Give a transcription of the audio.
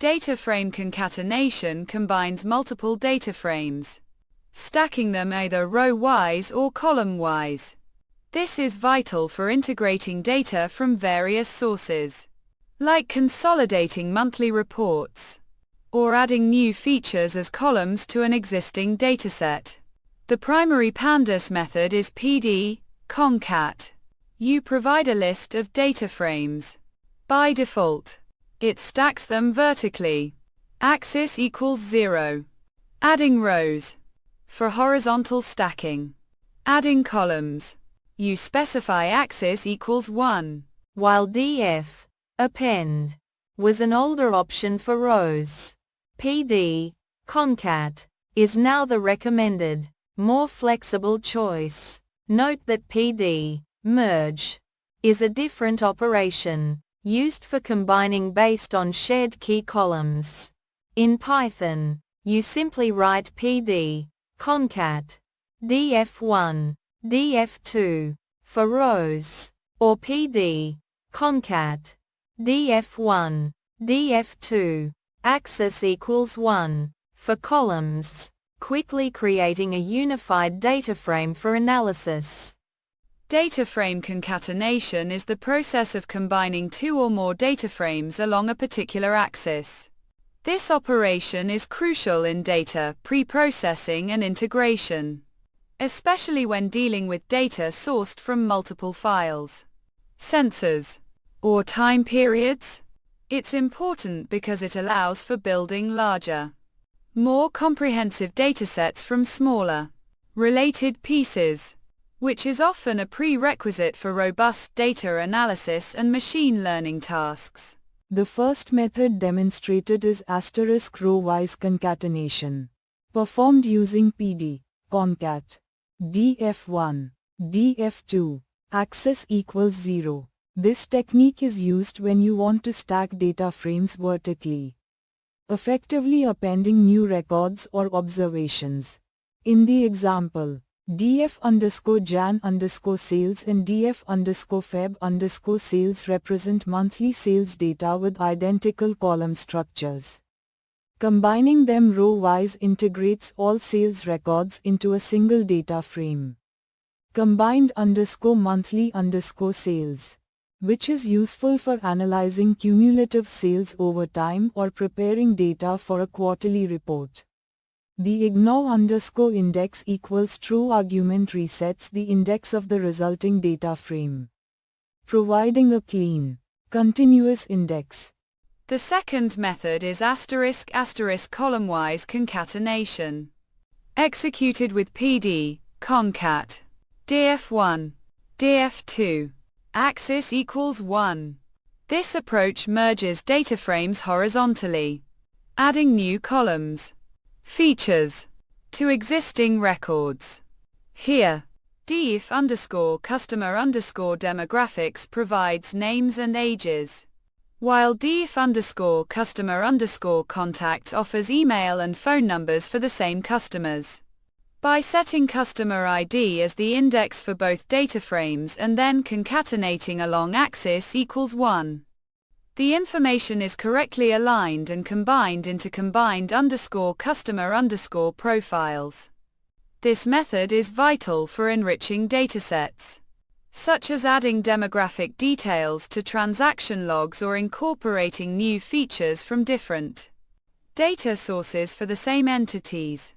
Data frame concatenation combines multiple data frames, stacking them either row-wise or column-wise. This is vital for integrating data from various sources, like consolidating monthly reports, or adding new features as columns to an existing dataset. The primary Pandas method is PD, concat. You provide a list of data frames. By default, it stacks them vertically. Axis equals 0. Adding rows. For horizontal stacking. Adding columns. You specify axis equals 1. While df, append, was an older option for rows, PD, concat, is now the recommended, more flexible choice. Note that PD, merge, is a different operation, used for combining based on shared key columns. In Python, you simply write PD, concat, df1, df2, for rows, or PD, concat, df1, df2, axis equals 1, for columns, quickly creating a unified data frame for analysis. Data frame concatenation is the process of combining two or more data frames along a particular axis. This operation is crucial in data preprocessing and integration, especially when dealing with data sourced from multiple files, sensors, or time periods. It's important because it allows for building larger, more comprehensive datasets from smaller, related pieces, which is often a prerequisite for robust data analysis and machine learning tasks. The first method demonstrated is asterisk row-wise concatenation, performed using PD, concat, df1, df2, axis equals 0. This technique is used when you want to stack data frames vertically, effectively appending new records or observations. In the example, df_jan_sales and df_feb_sales represent monthly sales data with identical column structures. Combining them row-wise integrates all sales records into a single data frame. Combined _monthly_sales, which is useful for analyzing cumulative sales over time or preparing data for a quarterly report. The ignore_index equals true argument resets the index of the resulting data frame, providing a clean, continuous index. The second method is *** column-wise concatenation, executed with PD, concat, df1, df2, axis equals 1. This approach merges data frames horizontally, adding new columns, features, to existing records. Here, df_customer_demographics provides names and ages, while df_customer_contact offers email and phone numbers for the same customers. By setting customer ID as the index for both data frames and then concatenating along axis equals 1, the information is correctly aligned and combined into combined_customer_profiles. This method is vital for enriching datasets, such as adding demographic details to transaction logs or incorporating new features from different data sources for the same entities.